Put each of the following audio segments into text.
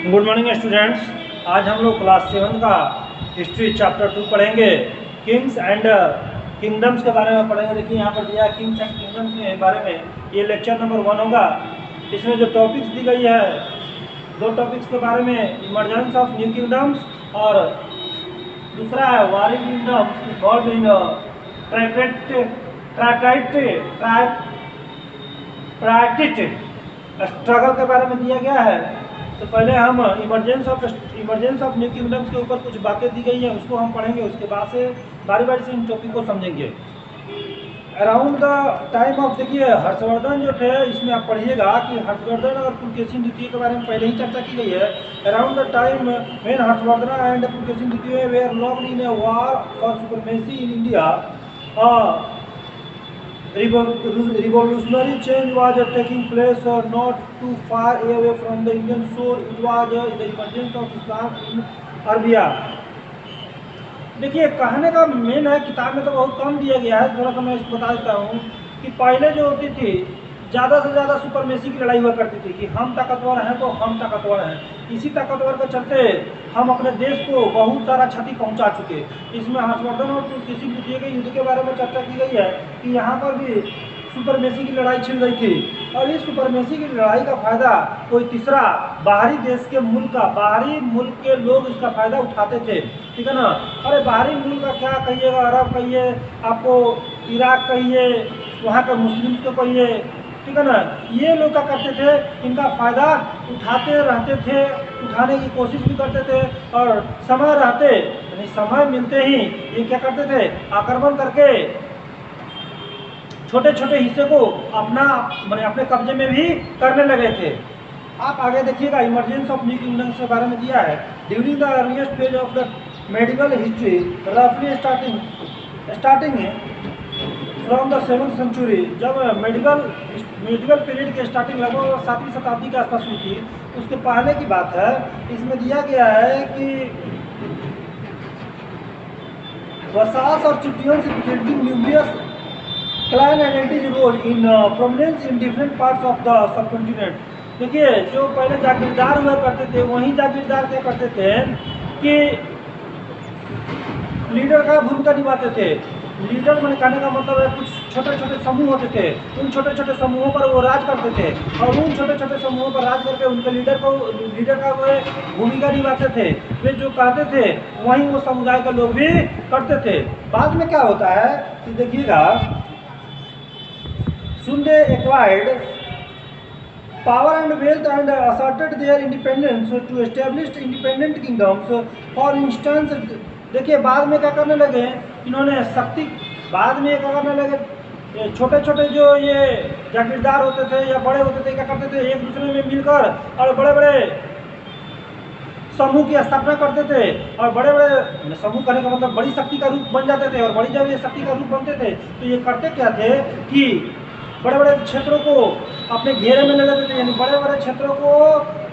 Good morning students. आज हम लोग क्लास 7 का हिस्ट्री चैप्टर 2 पढ़ेंगे। किंग्स एंड किंगडम्स के बारे में पढ़ेंगे। देखिए यहाँ पर दिया है किंग्स एंड किंगडम्स के बारे में। ये लेक्चर नंबर 1 होगा। इसमें जो टॉपिक्स दी गई है, दो टॉपिक्स के बारे में, इमरजेंस ऑफ न्यू किंगडम्स और दूसरा है वारिंग किंगडम्स इन्वॉल्व इन ट्राइटिट स्ट्रगल के बारे में दिया गया है। तो पहले हम इमरजेंस ऑफ न्यू किंगडम्स के ऊपर कुछ बातें दी गई हैं, उसको हम पढ़ेंगे। उसके बाद से बारी बारी से इन टॉपिक को समझेंगे। अराउंड द टाइम ऑफ, देखिए हर्षवर्धन जो थे, इसमें आप पढ़िएगा कि हर्षवर्धन और पुलकेशिन द्वितीय के बारे में पहले ही चर्चा की गई है। Around the time when Harshavardhana and Pulakeshin द्वितीय were locked in a war for supremacy in India, revolutionary change was taking place not too far away from the Indian shore. It was the emergence of Islam in Arabia. देखिए कहने का main है, किताब में तो बहुत कम दिया गया है, थोड़ा सा मैं इसको बता देता हूँ कि पहले जो होती थी ज़्यादा से ज़्यादा सुपरमेसी की लड़ाई हुआ करती थी कि हम ताकतवर हैं तो हम ताकतवर हैं। इसी ताकतवर के चलते हम अपने देश को बहुत सारा क्षति पहुंचा चुके। इसमें हर्षवर्धन और किसी द्वितीय के युद्ध के बारे में चर्चा की गई है कि यहाँ पर भी सुपरमेसी की लड़ाई छिड़ रही थी, और इस सुपरमेसी की लड़ाई का फायदा कोई तीसरा बाहरी देश के बाहरी मुल्क के लोग इसका फायदा उठाते थे। ठीक है ना। अरे बाहरी मुल्क का क्या कहिएगा, अरब कहिए, आपको इराक कहिए, वहाँ के मुस्लिम को कहिए, ठीक है ना, ये लोग क्या करते थे, इनका फायदा उठाते रहते थे, उठाने की कोशिश भी करते थे, और समय रहते यानी समय मिलते ही ये क्या करते थे, आक्रमण करके छोटे छोटे हिस्से को अपने कब्जे में भी करने लगे थे। आप आगे देखिएगा, इमरजेंस ऑफ न्यू किंगडम्स के बारे में दिया है। During the earliest phase of the medical history, रफली starting from the 7th century, जब मेडिकल पीरियड के स्टार्टिंग लगभग 7वीं शताब्दी के आसपास हुई थी, उसके पहले की बात है। इसमें दिया गया है कि वसास और chieftains presenting nucleus clan identity role in prominence in different parts of the subcontinent. देखिए जो पहले जागीरदार हुआ करते थे, वहीं जागीरदार क्या करते थे कि लीडर का भूमिका निभाते थे। लीडर मैंने कहने का मतलब है, कुछ छोटे छोटे समूह होते थे, उन छोटे छोटे समूहों पर वो राज करते थे, और उन छोटे छोटे समूहों पर राज करके उनके लीडर का वो भूमिका निभाते थे। वे जो कहते थे वहीं वो समुदाय के लोग भी करते थे। बाद में क्या होता है कि देखिएगा, soon they acquired power and wealth and asserted their independence to establish independent kingdoms. For instance, देखिए बाद में क्या करने लगे इन्होंने शक्ति, बाद में क्या करने लगे, छोटे छोटे जो ये जागीरदार होते थे या बड़े होते थे, क्या करते थे, एक दूसरे में मिलकर और बड़े बड़े समूह की स्थापना करते थे, और बड़े बड़े समूह करने का मतलब बड़ी शक्ति का रूप बन जाते थे। और बड़ी जब ये शक्ति का रूप बनते थे तो ये करते क्या थे कि बड़े बड़े क्षेत्रों को अपने घेरे में ले लेते थे, यानी बड़े बड़े क्षेत्रों को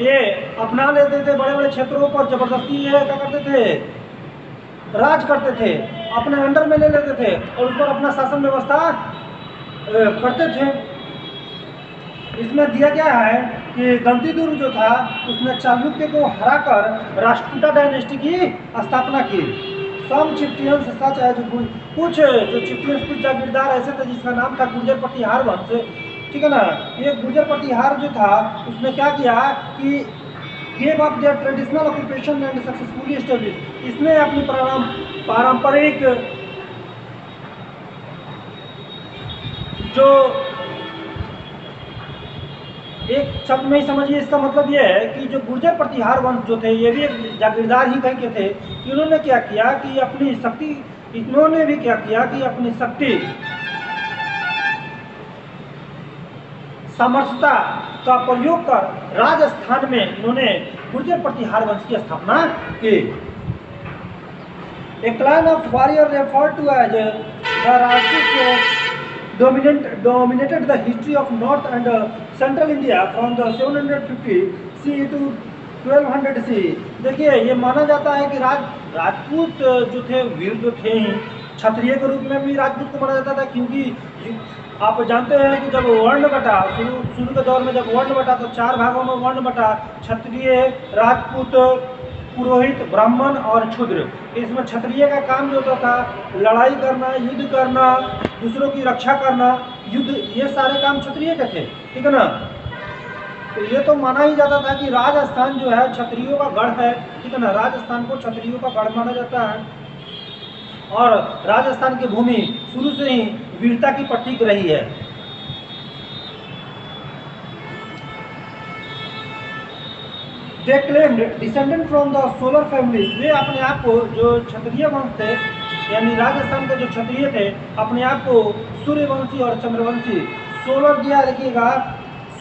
ये अपना लेते थे। बड़े बड़े क्षेत्रों पर जबरदस्ती ये क्या करते थे, राज करते थे, अपने अंडर में ले लेते थे और उस पर अपना शासन व्यवस्था करते थे। इसमें दिया गया है कि गंतिदुर्ग जो था उसने चालुक्य को हराकर राष्ट्रकूटा डायनेस्टी की स्थापना की। सम चिप्टियंस सच है, कुछ जो चिप्टियंस, कुछ जागीरदार ऐसे थे जिसका नाम था गुर्जर प्रतिहार वंश। ठीक है ना। ये गुर्जर प्रतिहार जो था उसने क्या किया कि gave up there traditional occupation and successfully establish. इसने अपनी पारंपरिक जो, एक शब्द में ही समझिए, इसका मतलब ये है कि जो गुर्जर प्रतिहार वंश जो थे, ये भी एक जागीरदार ही कहीं के थे। इन्होंने क्या किया कि अपनी शक्ति, इन्होंने भी क्या किया कि अपनी शक्ति सामर्थ्यता का प्रयोग कर राजस्थान में इन्होंने गुर्जर प्रतिहार वंश की स्थापना की। A clan of warrior referred to as the Rajput dominated the history of North and Central India from the 750 CE to 1200 CE। देखिए ये माना जाता है कि राजपूत जो थे, वीर जो थे, क्षत्रिय के रूप में भी राजपूत को माना जाता था, क्योंकि आप जानते हैं कि जब वर्ण बटा शुरू शुरू के दौर में जब वर्ण बटा तो 4 भागों में वर्ण बटा, क्षत्रिय, राजपूत, पुरोहित, ब्राह्मण और क्षुद्र। इसमें क्षत्रिय का काम जो होता था लड़ाई करना, युद्ध करना, दूसरों की रक्षा करना, युद्ध, ये सारे काम क्षत्रिय के थे, ठीक है ना। तो ये तो माना ही जाता था कि राजस्थान जो है क्षत्रियों का गढ़ है, ठीक है ना, राजस्थान को क्षत्रियों का गढ़ माना जाता है। और राजस्थान की भूमि शुरू से ही वीरता की प्रतीक रही है। They claimed descendant from the solar family। वे अपने आप को, जो क्षत्रिय वंश थे यानी राजस्थान के जो क्षत्रिय थे, अपने आप को सूर्यवंशी और चंद्रवंशी, सोलर दिया देखिएगा,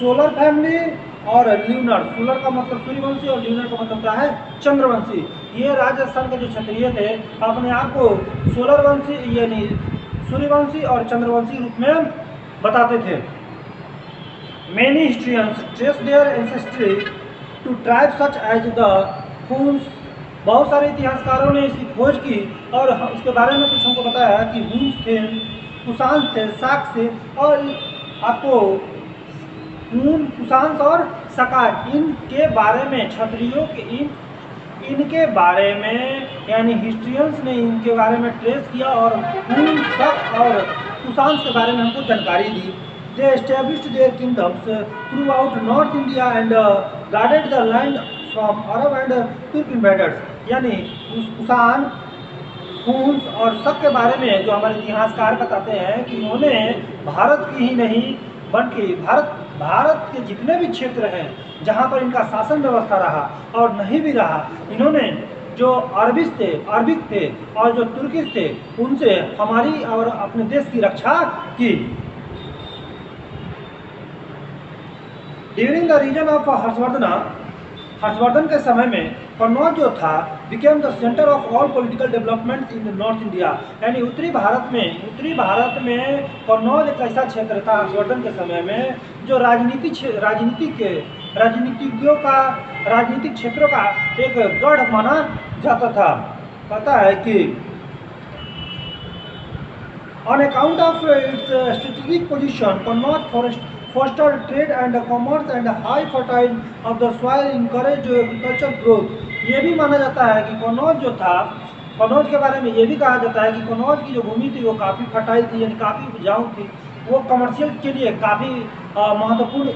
सोलर फैमिली और ल्यूनर, सोलर का मतलब सूर्यवंशी और ल्यूनर का मतलब क्या है, चंद्रवंशी। ये राजस्थान के जो क्षत्रिय थे अपने आप को सोलर वंशी यानी सूर्यवंशी और चंद्रवंशी रूप में बताते थे। Many historians trace their ancestry to tribes such as the Huns। बहुत सारे इतिहासकारों ने इसकी खोज की और उसके बारे में कुछ हमको बताया कि हुन्स थे, कुषाण थे, शाक थे, और आपको हुन, कुषाण और शाक, इनके बारे में क्षत्रियों के इनके बारे में यानी हिस्ट्रियंस ने इनके बारे में ट्रेस किया और हुन, शाक और कुषाण के बारे में हमको जानकारी दी। They established their kingdoms throughout North India and guarded the land from Arab and Turk invaders। यानी कुषाण, हुन्स और शक के बारे में जो हमारे इतिहासकार बताते हैं कि इन्होंने भारत की ही नहीं बल्कि भारत के जितने भी क्षेत्र हैं जहाँ पर इनका शासन व्यवस्था रहा और नहीं भी रहा, इन्होंने जो अरबिक थे और जो तुर्किश थे उनसे हमारी और अपने देश की रक्षा की। During the region of Harshavardhan के समय में कन्नौज जो था became the centre of all political development in North India. यानी उत्तरी भारत में कन्नौज एक ऐसा क्षेत्र था हर्षवर्धन के समय में जो राजनीतिक क्षेत्रों का एक गढ़ माना जाता था। पता है कि on account of its strategic position Kannauj fostered trade and commerce and high fertile of the soil encouraged agricultural growth। ये भी माना जाता है कि कन्नौज जो था, कन्नौज के बारे में ये भी कहा जाता है कि कन्नौज की जो भूमि थी वो काफ़ी फर्टाइल थी यानी काफ़ी उपजाऊ थी, वो कमर्शियल के लिए काफ़ी महत्वपूर्ण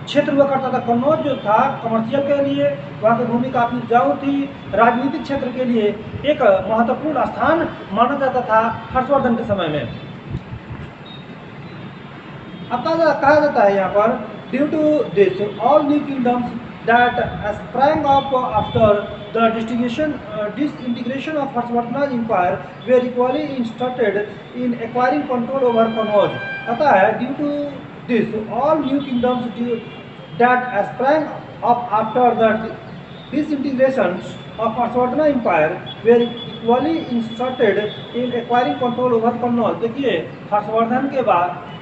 क्षेत्र हुआ करता था। कन्नौज जो था कमर्शियल के लिए वहाँ की भूमि काफ़ी उपजाऊ थी, राजनीतिक क्षेत्र के लिए एक महत्वपूर्ण स्थान माना जाता था हर्षवर्धन के समय में। अब कहा जाता है यहाँ पर due to this all new kingdoms that sprang up after the disintegration of Harshvardhana's empire were equally interested in acquiring control over Kannauj। पता है due to this all new kingdoms that sprang up after the disintegration of Harshvardhana empire were equally interested in acquiring control over Kannauj। देखिए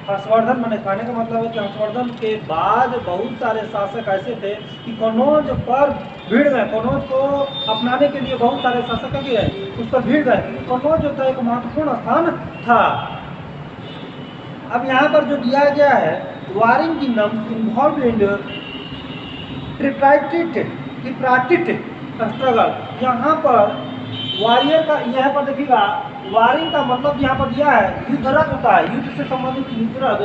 हर्षवर्धन मैंने कहने का मतलब है कि हर्षवर्धन के बाद बहुत सारे शासक ऐसे थे कि कन्नौज पर भीड़ गए, कन्नौज को अपनाने के लिए बहुत सारे शासक उस पर भीड़ गए। कन्नौज जो था एक महत्वपूर्ण स्थान था। अब यहाँ पर जो दिया गया है Warring kingdom involve in ट्रिपार्टिट struggle. यहाँ पर वॉरियर का यहाँ पर देखिएगा वारिंग का मतलब यहाँ पर दिया है युद्धरत होता है, युद्ध से संबंधित युद्धरत।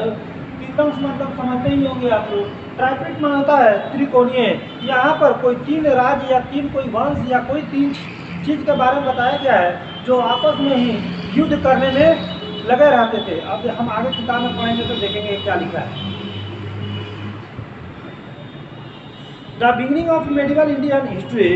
किंगडम्स मतलब समझते ही होंगे आप लोग। ट्राइपेट में होता है त्रिकोणीय। यहाँ पर कोई 3 राज्य या 3 कोई वंश या कोई 3 चीज़ के बारे में बताया गया है जो आपस में ही युद्ध करने में लगे रहते थे। अब हम आगे किताब में पढ़ेंगे तो देखेंगे क्या लिखा है। The beginning of medieval Indian history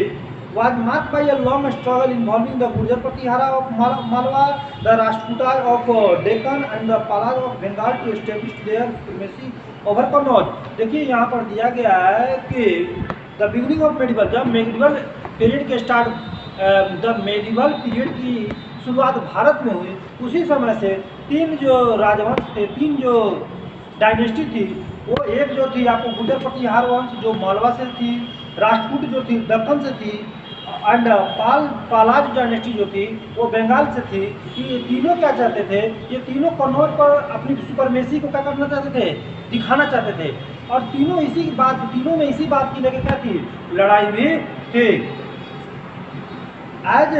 was marked by a long struggle involving the Gurjar Pratihara of Malwa, the Rashtrakuta of Deccan and the Palas of Bengal to establish their supremacy over Kannauj। देखिए यहाँ पर दिया गया है कि the beginning of medieval, जब medieval period के medieval period की शुरुआत भारत में हुई उसी समय से 3 जो राजवंश थे, 3 जो डायनेस्टी थी, वो एक जो थी आपको गुर्जर प्रतिहार वंश जो मालवा से थी, राजपूत जो थी दक्कन से थी, एंड पालाज डायनेस्टी जो थी वो बंगाल से थी। कि ये तीनों क्या चाहते थे, ये तीनों कन्नौज पर अपनी सुपरमेसी को क्या करना चाहते थे, दिखाना चाहते थे। और तीनों में इसी बात की लेकर क्या थी, लड़ाई भी थी। As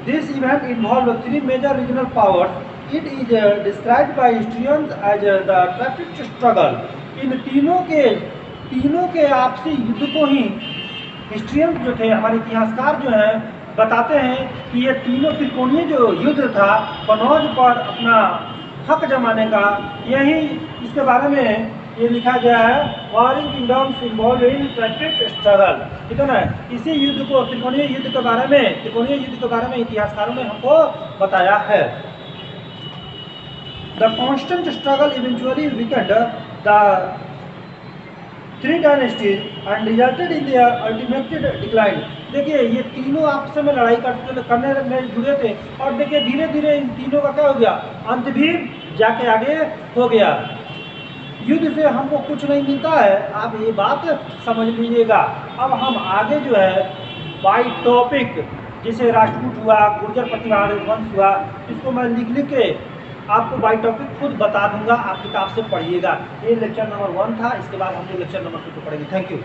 this event involved three major regional powers, it is described by historians as the traffic struggle. इन तीनों के आपसी युद्ध को ही हिस्ट्रियन जो थे, हमारे इतिहासकार जो हैं, बताते हैं कि ये तीनों त्रिकोणीय जो युद्ध था कन्नौज पर अपना हक जमाने का, यही इसके बारे में ये लिखा गया है, warring kingdoms involve in traffic struggle. ठीक है ना। इसी युद्ध को त्रिकोणीय युद्ध के बारे में इतिहासकारों ने हमको बताया है। The constant struggle eventually Weeknd the three dynasties and resulted in their ultimate decline. देखिए ये तीनों आपस में लड़ाई करने में जुड़े थे, और देखिए धीरे धीरे इन तीनों का क्या हो गया, अंत भी जाके आगे हो गया। युद्ध से हमको कुछ नहीं मिलता है, आप ये बात समझ लीजिएगा। अब हम आगे जो है बाई टॉपिक, जैसे राष्ट्रकूट हुआ, गुर्जर प्रतिहार वंश हुआ, इसको मैं लिख के आपको बाई टॉपिक खुद बता दूंगा, आप किताब से पढ़िएगा। ये लेक्चर नंबर 1 था, इसके बाद हम लोग लेक्चर नंबर 2 को पढ़ेंगे। Thank you.